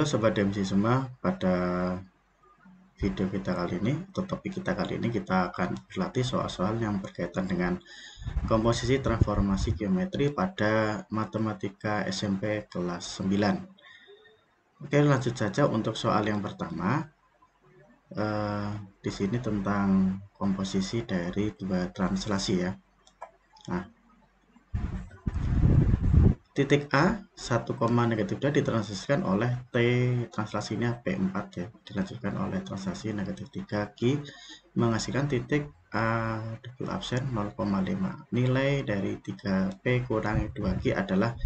Halo Sobat DMC semua, pada video kita kali ini atau topik kita kali ini kita akan berlatih soal-soal yang berkaitan dengan komposisi transformasi geometri pada matematika SMP kelas 9. Oke, lanjut saja untuk soal yang pertama. Di sini tentang komposisi dari dua translasi ya. Nah, titik A 1, -2 ditranslasikan oleh T, translasinya P4 ya, dilanjutkan oleh translasi -3 Q menghasilkan titik A double absen 0,5. Nilai dari 3P kurangi 2Q adalah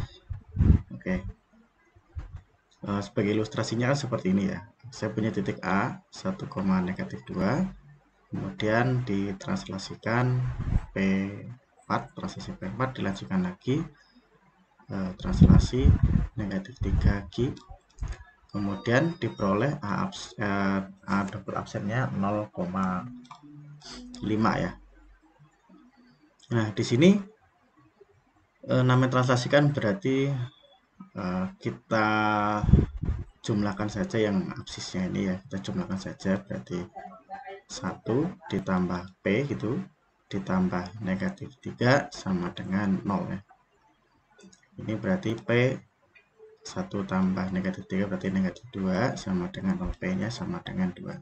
sebagai ilustrasinya kan seperti ini ya. Saya punya titik A 1, -2, kemudian ditranslasikan P4, translasi P4 dilanjutkan lagi translasi -3Q, kemudian diperoleh A double absennya 0,5 ya. Nah, di sini namanya translasikan berarti kita jumlahkan saja yang absisnya ini ya, kita jumlahkan saja, berarti 1 ditambah P gitu ditambah -3 sama dengan 0 ya. Ini berarti P 1 tambah -3 berarti -2 sama dengan 0, P nya sama dengan 2.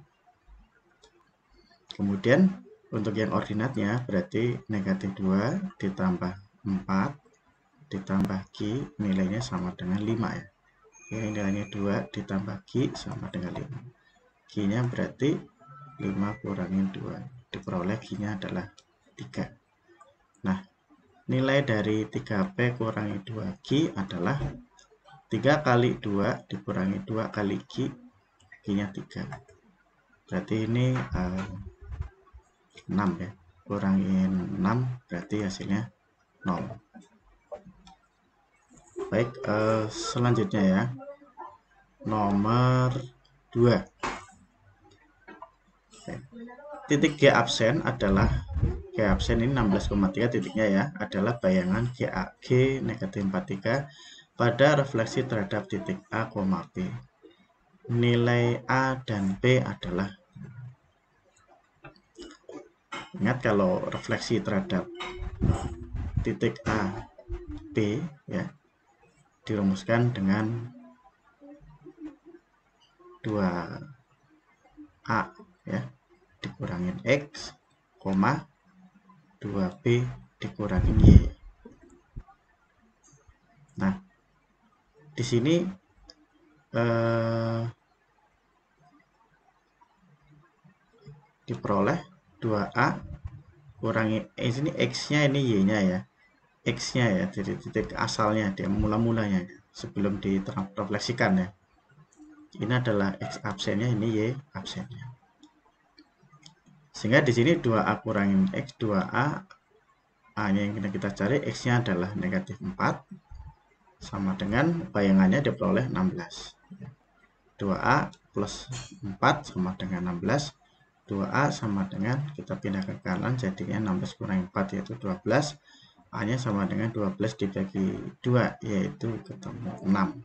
Kemudian untuk yang ordinatnya berarti -2 ditambah 4 ditambah Q nilainya sama dengan 5 ya. Ini nilainya 2 ditambah Q sama dengan 5. Q nya berarti 5 kurangin 2, diperoleh Q nya adalah 3. Nah, nilai dari 3P kurangi 2Q adalah 3 kali 2 dikurangi 2 kali Q, Q nya 3. Berarti ini 6 ya, kurangin 6 berarti hasilnya 0. Baik, selanjutnya ya, nomor 2. Titik G absen adalah, G absen ini 16,3 titiknya ya, adalah bayangan G -43 pada refleksi terhadap titik A, P. Nilai A dan B adalah, ingat kalau refleksi terhadap titik A, B ya, dirumuskan dengan 2A ya dikurangin X, 2B dikurangin Y. Nah, di sini diperoleh 2A kurangi sini X-nya, ini Y-nya ya. X-nya ya, jadi titik asalnya, dia mula-mulanya sebelum direfleksikan ya. Ini adalah X absennya, ini Y absennya. Sehingga di sini 2A kurangin X, 2A, A-nya yang kita cari, X-nya adalah -4, sama dengan bayangannya diperoleh 16. 2A plus 4 sama dengan 16. 2A sama dengan, kita pindah ke kanan, jadinya 16 kurangi 4 yaitu 12. A-nya sama dengan 12 dibagi 2, yaitu ketemu 6.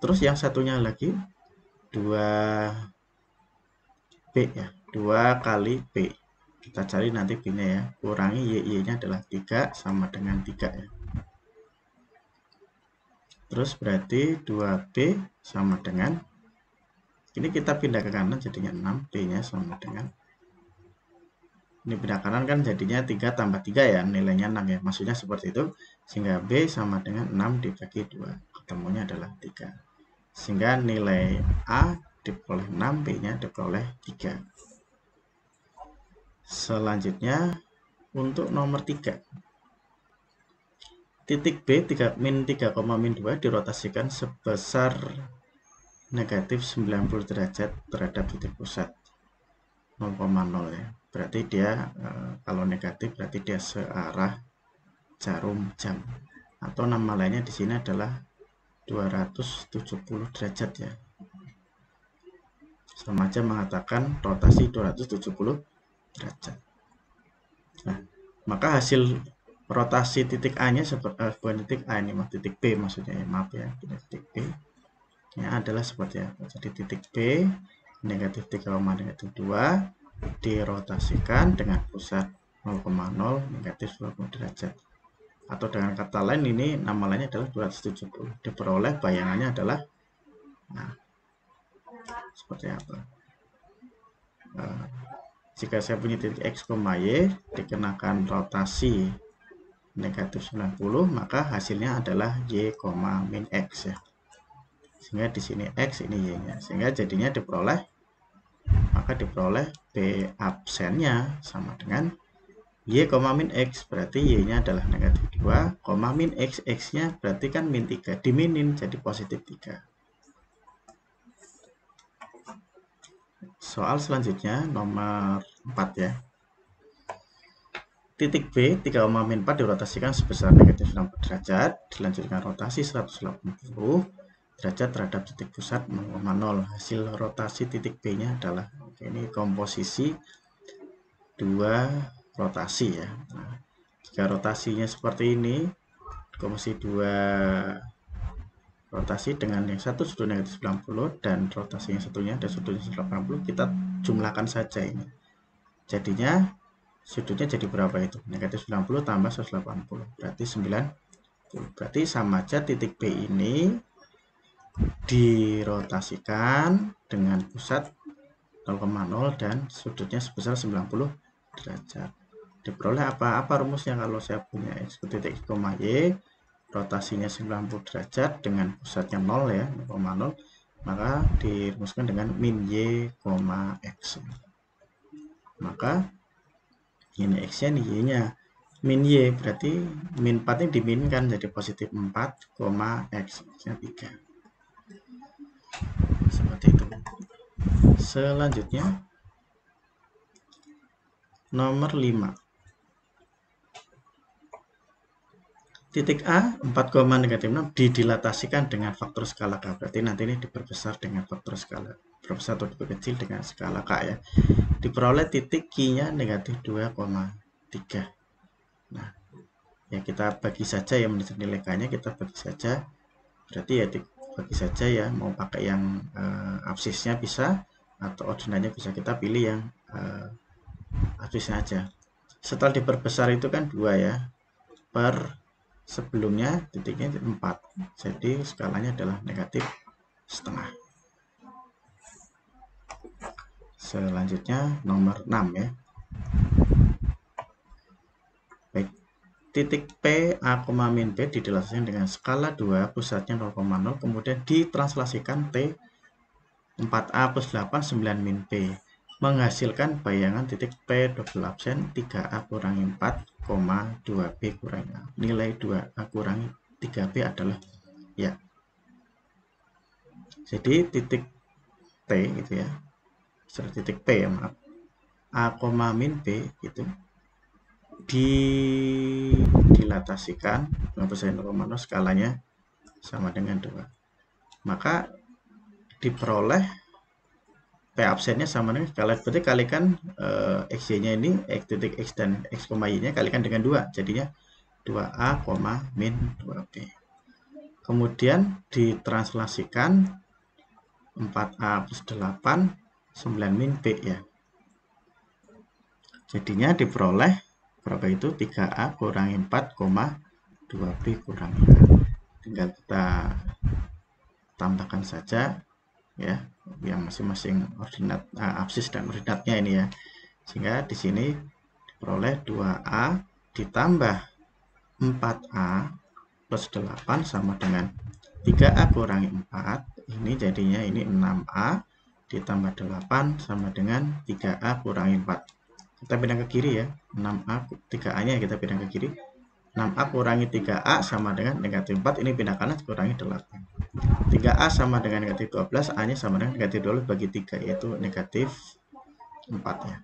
Terus yang satunya lagi 2B ya, 2 kali B. Kita cari nanti B-nya ya, kurangi Y-nya adalah 3 sama dengan 3 ya. Terus berarti 2B sama dengan, ini kita pindah ke kanan jadinya 6, B-nya sama dengan, ini pindah kanan kan jadinya 3 tambah 3 ya, nilainya 6 ya, maksudnya seperti itu. Sehingga B sama dengan 6 dibagi 2, ketemunya adalah 3. Sehingga nilai A diperoleh 6, B-nya diperoleh 3. Selanjutnya untuk nomor 3. Titik B -3,-2 dirotasikan sebesar -90 derajat terhadap titik pusat 0,0 ya. Berarti dia kalau negatif berarti dia searah jarum jam, atau nama lainnya di sini adalah 270 derajat ya. Sama aja mengatakan rotasi 270 derajat. Nah, maka hasil rotasi titik A nya seperti bukan titik A ini, titik B maksudnya ya, maaf ya, titik B adalah seperti apa. Jadi titik B negatif 3, negatif 2 dirotasikan dengan pusat 0,0 negatif 20 derajat. Atau dengan kata lain ini nama lainnya adalah 270. Diperoleh bayangannya adalah seperti apa. Jika saya punya titik X, Y dikenakan rotasi negatif 90, maka hasilnya adalah Y, min X ya. Sehingga di sini X, ini Y-nya. Sehingga jadinya diperoleh P absennya sama dengan Y, min X, berarti Y-nya adalah negatif 2, min X, X-nya berarti kan min 3, diminin jadi positif 3. Soal selanjutnya nomor 4 ya. Titik B 3, min 4 dirotasikan sebesar negatif 60 derajat, dilanjutkan rotasi 180 derajat terhadap titik pusat 0,0. Hasil rotasi titik B-nya adalah ini komposisi 2 rotasi ya. Nah, jika rotasinya seperti ini, komposisi 2 rotasi dengan yang satu sudut negatif 90 dan rotasi yang satunya ada sudutnya 180, kita jumlahkan saja ini. Jadinya sudutnya jadi berapa itu? Negatif 90 tambah 180, berarti 90. Berarti sama aja titik B ini dirotasikan dengan pusat 0,0 dan sudutnya sebesar 90 derajat. Diperoleh apa? Apa rumusnya kalau saya punya X titik X, Y, rotasinya 90 derajat dengan pusatnya 0 ya, 0,0, maka dirumuskan dengan min Y, X. Maka ini X-nya, ini Y-nya. Min Y berarti min 4 ini diminkan jadi positif 4, X-nya 3. Seperti itu. Selanjutnya nomor 5. Titik A 4, negatif 6 didilatasikan dengan faktor skala K. Berarti nanti ini diperbesar dengan faktor skala. Diperbesar atau diperkecil dengan skala K ya. Diperoleh titik Q-nya negatif 2,3. Nah, ya kita bagi saja ya menurut nilai K-nya kita bagi saja. Berarti ya bagi saja ya, mau pakai yang absisnya bisa atau ordinatnya bisa, kita pilih yang absisnya aja. Setelah diperbesar itu kan 2 ya. Per sebelumnya titiknya 4, jadi skalanya adalah negatif setengah. Selanjutnya nomor 6 ya. Baik, titik P A, min B didilatasikan dengan skala 2, pusatnya 0,0, kemudian ditranslasikan T 4A plus 8, 9 min P, menghasilkan bayangan titik P double absen 3A kurangi 4, 2B kurangi A. Nilai 2A kurangi 3B adalah ya. Jadi titik T gitu ya. Titik P ya, maaf. A, min B itu dilatasikan dengan pusat 0,0, skalanya sama dengan 2. Maka diperoleh P absennya sama dengan skala, berarti kalikan XY-nya ini, titik X dan X, Y-nya kalikan dengan 2, jadinya 2A, min 2B. Kemudian ditranslasikan 4A plus 8, 9 min B ya. Jadinya diperoleh berapa itu? 3A kurangi 4, 2B kurangi A. Tinggal kita tambahkan saja ya, yang masing-masing ordinat absis dan ordinatnya ini ya, sehingga di sini diperoleh 2A ditambah 4A plus 8 sama dengan 3A kurangi 4, ini jadinya ini 6A ditambah 8 sama dengan 3A kurangi 4. Kita pindah ke kiri ya, 6A 3A nya kita pindah ke kiri, 6A kurangi 3A sama dengan negatif 4, ini pindah kanan kurangi 8. 3A sama dengan negatif 12, A nya sama dengan negatif 12 bagi 3, yaitu negatif 4 ya.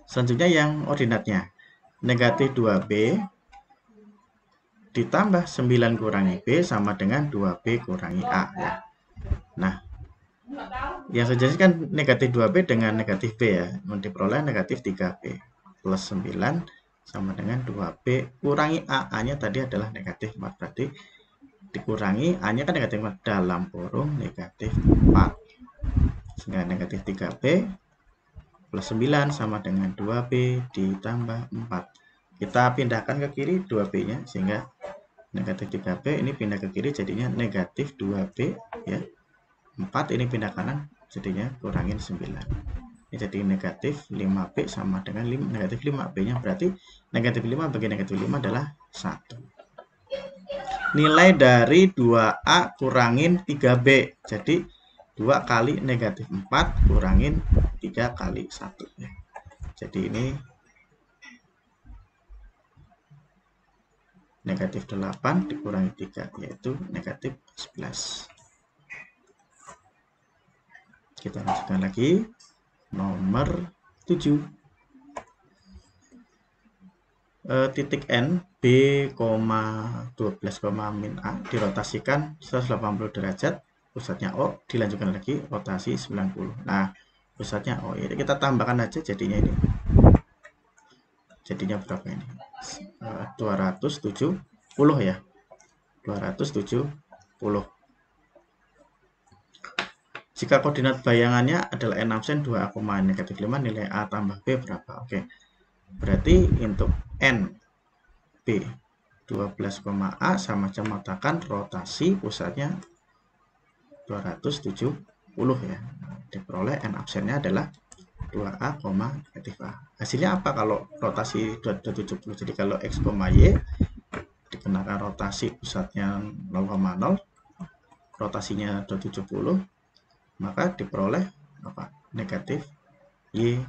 Selanjutnya yang ordinatnya, negatif 2B ditambah 9 kurangi B sama dengan 2B kurangi A ya. Nah, yang sejenis kan negatif 2B dengan negatif B ya, diperoleh negatif 3B plus 9 sama dengan 2B kurangi A, A nya tadi adalah negatif 4, berarti dikurangi A nya kan negatif 4 dalam kurung negatif 4, sehingga negatif 3B plus 9 sama dengan 2B ditambah 4. Kita pindahkan ke kiri 2B nya, sehingga negatif 3B ini pindah ke kiri jadinya negatif 2B ya. 4 ini pindah kanan jadinya kurangin 9. Ini jadi negatif 5B sama dengan negatif 5B nya, berarti negatif 5 bagi negatif 5 adalah 1. Nilai dari 2A kurangin 3B, jadi 2 kali negatif 4 kurangin 3 kali 1 ya. Jadi ini negatif 8 dikurangi 3 yaitu negatif 11. Kita lanjutkan lagi nomor 7. Titik N B, 12, min A dirotasikan 180 derajat, pusatnya O, dilanjutkan lagi rotasi 90. Nah, pusatnya O, ini kita tambahkan aja jadinya ini. Jadinya berapa ini? 270 ya. 270. Jika koordinat bayangannya adalah N absen 2A, negatif 5, nilai A tambah B berapa? Oke. Berarti untuk N B 12,A sama aja mengatakan rotasi pusatnya 270 ya. Diperoleh N absennya adalah 2A, negatif A. Hasilnya apa kalau rotasi 270? Jadi kalau X, Y dikenakan rotasi pusatnya 0,0, rotasinya 270, maka diperoleh apa? Negatif Y,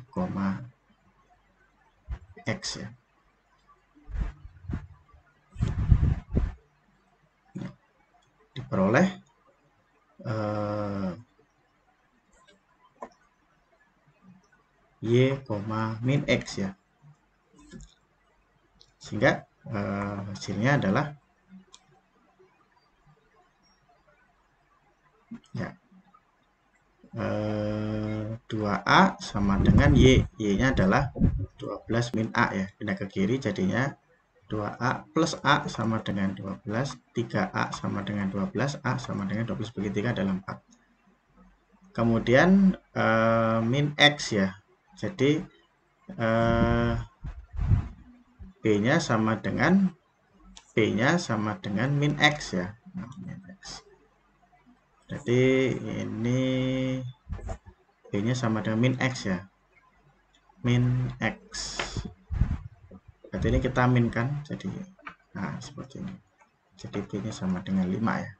X ya. Diperoleh Y, min X ya. Sehingga hasilnya adalah ya 2A sama dengan Y. Y-nya adalah 12 min A ya. Pindah ke kiri jadinya 2A plus A sama dengan 12, 3A sama dengan 12, A sama dengan 12 bagi 3 adalah 4. Kemudian min X ya. Jadi B-nya sama dengan min X ya. Nah, min X. Jadi ini B-nya sama dengan min X ya. Min X. Berarti ini kita min kan. Jadi nah seperti ini. Jadi B-nya sama dengan 5 ya.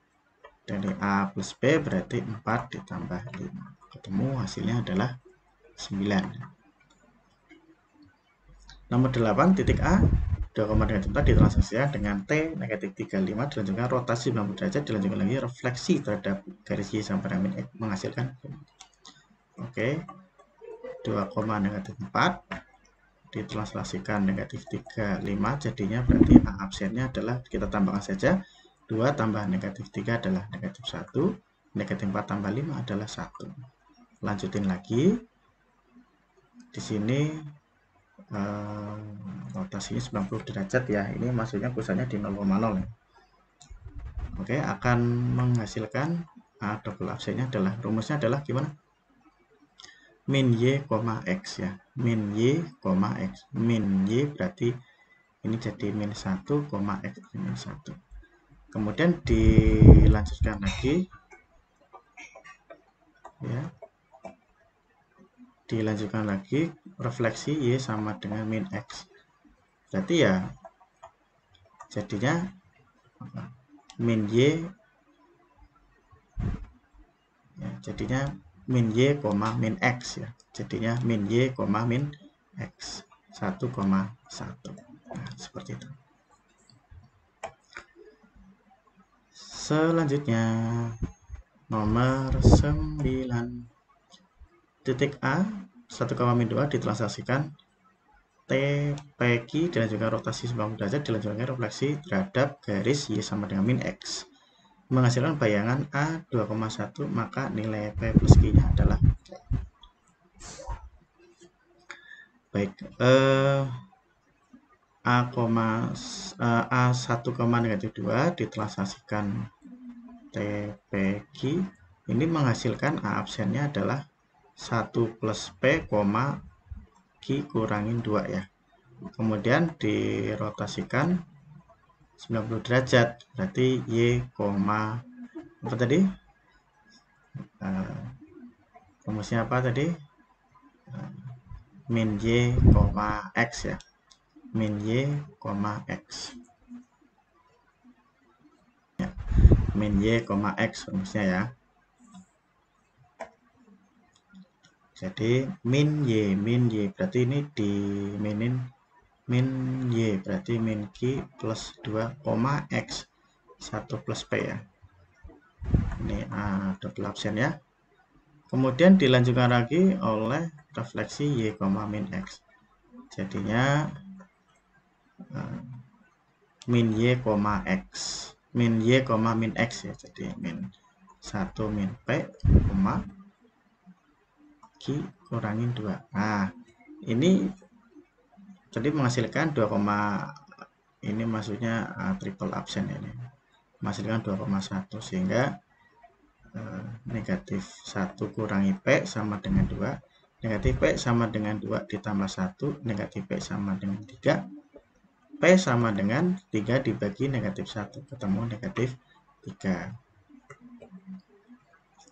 Dari A plus B berarti 4 ditambah 5. Ketemu hasilnya adalah 9. Nomor 8, titik A 2,4 ditransaksikan dengan T negatif 35 dilanjutkan rotasi 90 derajat, dilanjutkan lagi refleksi terhadap garis Y sampai dengan min X menghasilkan. Oke. 2,4 ditranslasikan negatif 35 jadinya berarti A absennya adalah kita tambahkan saja 2 tambah negatif 3 adalah negatif 1, negatif 4 tambah 5 adalah 1. Lanjutin lagi di sini rotasinya 90 derajat ya. Ini maksudnya pusatnya di 0,0 ya. Oke, akan menghasilkan A double absennya adalah rumusnya adalah gimana? Min Y, X ya. Min Y, X. Min Y berarti ini jadi min 1, X min 1. Kemudian dilanjutkan lagi ya. Dilanjutkan lagi refleksi Y sama dengan min X. Berarti ya jadinya min Y ya, jadinya min Y, min X ya. Jadinya min Y, min X 1,1. Nah, seperti itu. Selanjutnya nomor 9. Titik A 1,2 ditransaksikan T PQ dilanjutkan rotasi 90 derajat, dilanjutkan refleksi terhadap garis Y sama dengan min X menghasilkan bayangan A 2,1, maka nilai P plus Q nya adalah baik A 1, negatif 2 ditransaksikan TPQ ini menghasilkan A absennya adalah 1 plus P, Q kurangin 2 ya. Kemudian dirotasikan 90 derajat, berarti Y, apa tadi? Rumusnya apa tadi? Min Y, X ya. Min Y, X. Ya. Min Y, X rumusnya ya. Jadi min Y berarti ini di min Y berarti min Q plus 2, X 1 plus P ya. Ini double absen ya. Kemudian dilanjutkan lagi oleh refleksi Y, min X. Jadinya min Y, X. Min Y, min X ya. Jadi min 1 min P, Q kurangin 2. Nah, ini tadi menghasilkan 2, ini maksudnya triple absen ini. Menghasilkan 2,1 sehingga negatif 1 kurangi P sama dengan 2. Negatif P sama dengan 2 ditambah 1. Negatif P sama dengan 3. P sama dengan 3 dibagi negatif 1. Ketemu negatif 3.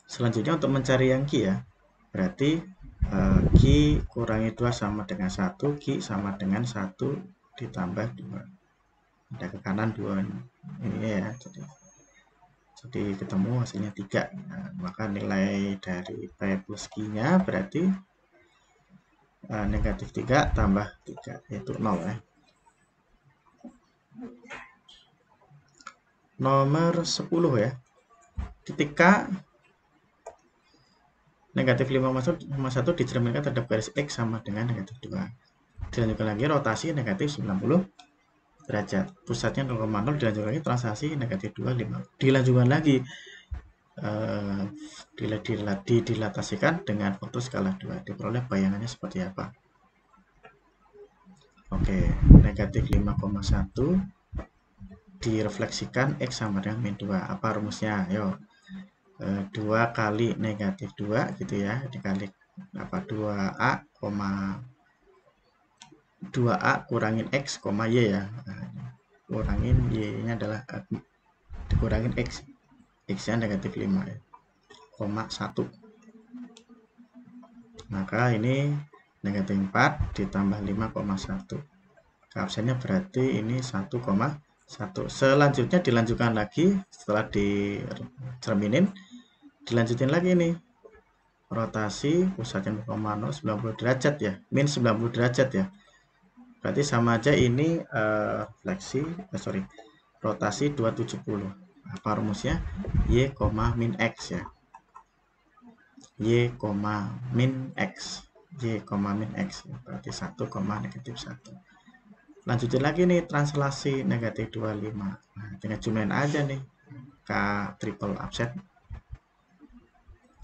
Selanjutnya untuk mencari yang Q ya. Berarti Q kurangi 2 sama dengan 1, Q sama dengan 1 ditambah 2. Ada ke kanan 2 ini ya. Jadi ketemu hasilnya 3. Nah, maka nilai dari P plus Q-nya berarti negatif 3 tambah 3, yaitu 0 ya. Nomor 10 ya. Titik K negatif 5,1 dicerminkan terhadap garis X sama dengan negatif 2. Dilanjutkan lagi rotasi negatif 90 derajat. Pusatnya 0,0 dilanjutkan lagi translasi negatif 2, 5. Dilanjutkan lagi dilatasikan dengan foto skala 2. Diperoleh bayangannya seperti apa. Oke, negatif 5,1 direfleksikan X sama dengan min 2. Apa rumusnya? Ayo. 2 kali negatif 2 gitu ya, dikali apa 2A kurangin X, Y ya. Nah, kurangin Y-nya adalah dikurangin X. X-nya negatif 5 ya, 1. Maka ini negatif 4 ditambah 5,1. Absennya berarti ini 1,1. Selanjutnya dilanjutkan lagi setelah dicerminin, dilanjutin lagi nih rotasi pusatnya 0,0 90 derajat ya, min 90 derajat ya. Berarti sama aja ini rotasi 270. Apa rumusnya? Y, min X ya. Y, min X. Y, min X ya. Berarti 1, negatif 1. Lanjutin lagi nih translasi negatif 25. Nah, tinggal jumlahin aja nih K triple absen.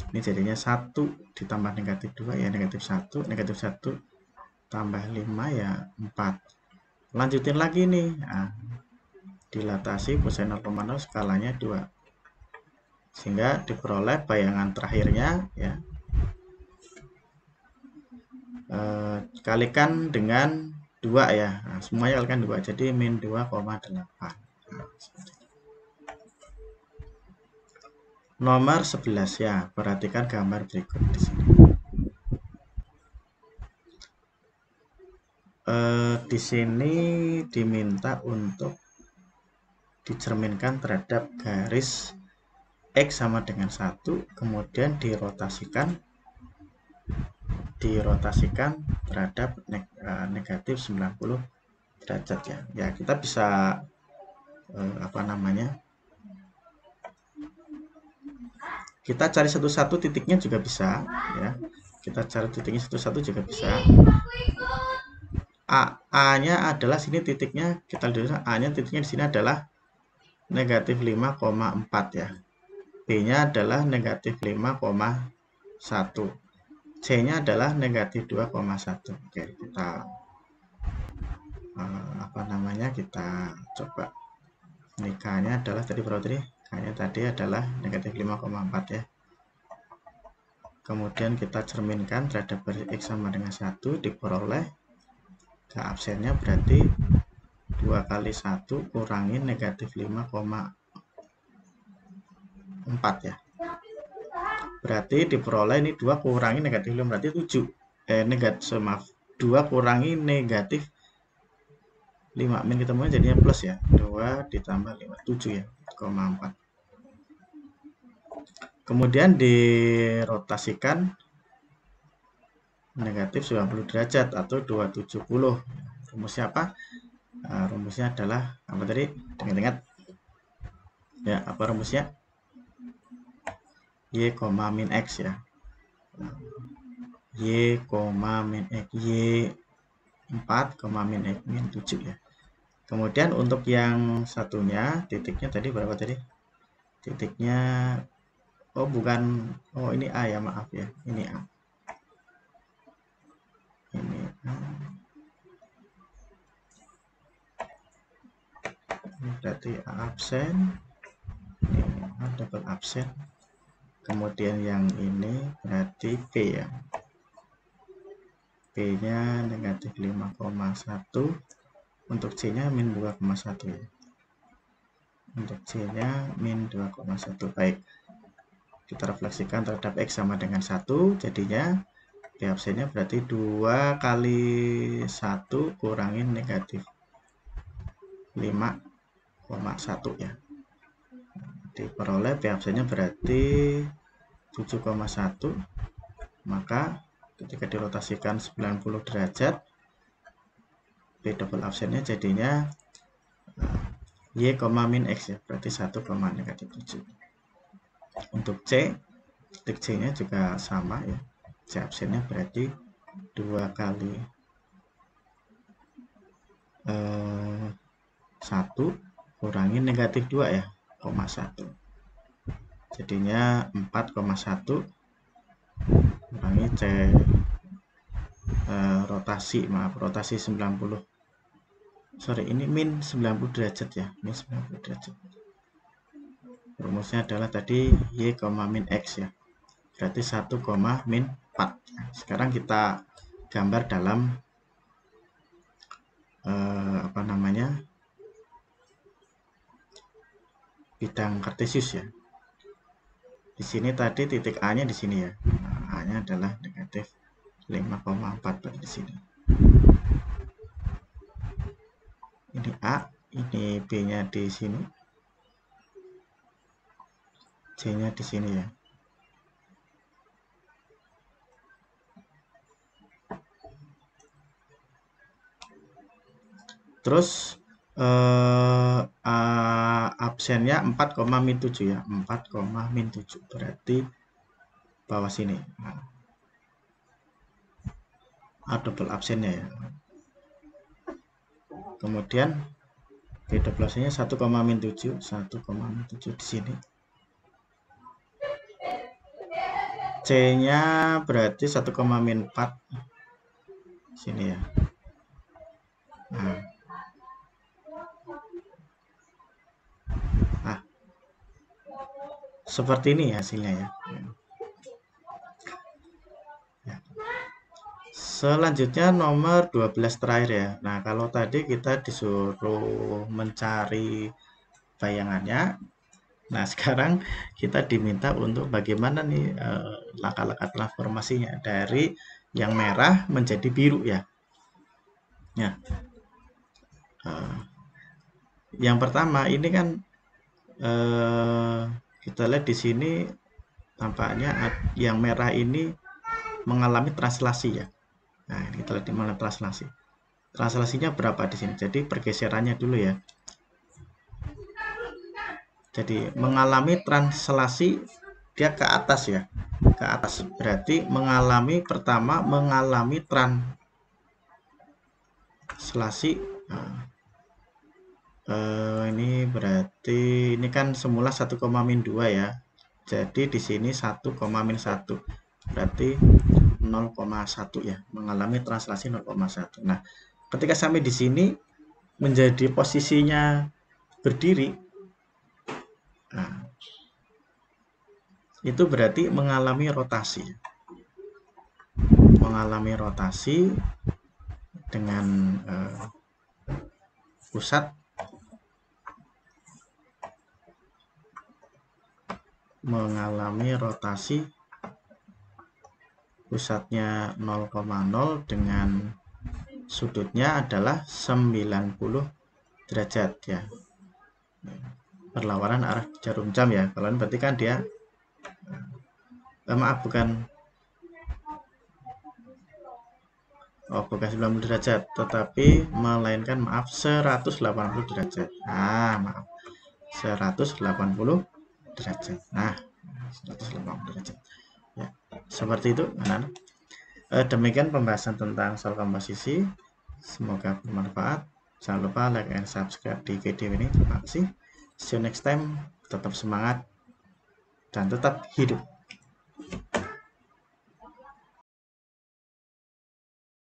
Ini jadinya 1 ditambah negatif 2 ya negatif 1. Negatif 1 tambah 5 ya 4. Lanjutin lagi nih. Nah, dilatasi pusat 0,0 skalanya 2. Sehingga diperoleh bayangan terakhirnya ya. Kalikan dengan 2 ya. Nah, semuanya kalikan 2. Jadi min 2,8. Nah, nomor 11 ya. Perhatikan gambar berikut di sini. Di sini diminta untuk dicerminkan terhadap garis X sama dengan 1, kemudian dirotasikan terhadap negatif 90 derajat ya. Ya, kita bisa kita cari satu-satu titiknya juga bisa ya. Kita cari titiknya satu-satu juga bisa. A-nya adalah sini titiknya, kita lihat A-nya titiknya di sini adalah negatif 5,4 ya. B-nya adalah negatif 5,1. C-nya adalah negatif 2,1. Oke, kita kita coba. Ini K-nya adalah tadi berapa tadi? Hanya tadi adalah negatif 5,4 ya. Kemudian kita cerminkan terhadap baris X sama dengan 1, diperoleh keabsennya berarti 2 kali 1 kurangi negatif 5,4 ya. Berarti diperoleh ini 2 kurangi negatif 5 berarti 7. Maaf, 2 kurangi negatif 5 min ketemu jadinya plus ya. 2 ditambah 5, 7 ya, 4,4. Kemudian dirotasikan negatif 90 derajat atau 270. Rumusnya apa? Rumusnya adalah apa tadi? Ingat-ingat. Ya, apa rumusnya? Y, min X ya. Y, min X. Y 4, min X min 7 ya. Kemudian untuk yang satunya, titiknya tadi berapa tadi? Titiknya, oh bukan, oh ini A ya, maaf ya. Ini A. Ini A. Ini berarti A absen. Ini A double absen. Kemudian yang ini berarti P ya. P-nya negatif 5,1. Untuk C-nya min 2,1 ya. Untuk C-nya min 2,1. Baik. Kita refleksikan terhadap X sama dengan 1. Jadinya P absennya berarti 2 kali 1 kurangin negatif 5,1 ya. Diperoleh P absennya berarti 7,1. Maka ketika dirotasikan 90 derajat, P double absennya jadinya Y, min X ya, berarti 1, negatif 7. Untuk C, titik C-nya juga sama ya. C absennya berarti 2 kali 1 kurangi negatif 2 ya, 0,1. Jadinya 4,1 kurangi C rotasi 90. Sorry, ini min 90 derajat ya, min 90 derajat. Rumusnya adalah tadi Y, min X ya. Berarti 1, min 4. Sekarang kita gambar dalam bidang kartesius ya. Di sini tadi titik A-nya di sini ya. Nah, A-nya adalah negatif 5,4 di sini. Ini A, ini B-nya di sini. C-nya di sini ya. Terus absennya 4, min 7 ya. 4, min 7 berarti bawah sini. Nah, A double absennya ya. Kemudian P double absennya 1, min 7, 1, min 7 di sini. C-nya berarti 1, min 4 sini ya. Nah, seperti ini hasilnya ya. Selanjutnya nomor 12 terakhir ya. Nah, kalau tadi kita disuruh mencari bayangannya. Nah, sekarang kita diminta untuk bagaimana nih langkah-langkah transformasinya dari yang merah menjadi biru ya. Ya. Yang pertama ini kan kita lihat di sini tampaknya yang merah ini mengalami translasi ya. Nah, kita lihat di mana translasi. Translasinya berapa di sini? Jadi pergeserannya dulu ya. Jadi mengalami translasi dia ke atas ya. Ke atas berarti pertama mengalami translasi. Ini berarti ini kan semula 1, min 2 ya. Jadi di sini 1, min 1. Berarti 0,1 ya, mengalami translasi 0,1. Nah, ketika sampai di sini menjadi posisinya berdiri, Nah, itu berarti mengalami rotasi. Mengalami rotasi dengan pusat mengalami rotasi pusatnya 0,0 dengan sudutnya adalah 90 derajat ya. Berlawanan arah jarum jam ya. Kalau ini berarti kan dia maaf bukan 90 derajat, tetapi melainkan maaf 180 derajat. Nah, maaf. 180 derajat. Nah, 180 derajat. Ya, seperti itu, anak-anak. Demikian pembahasan tentang soal komposisi. Semoga bermanfaat. Jangan lupa like and subscribe di video ini. Terima kasih. See you next time. Tetap semangat dan tetap hidup.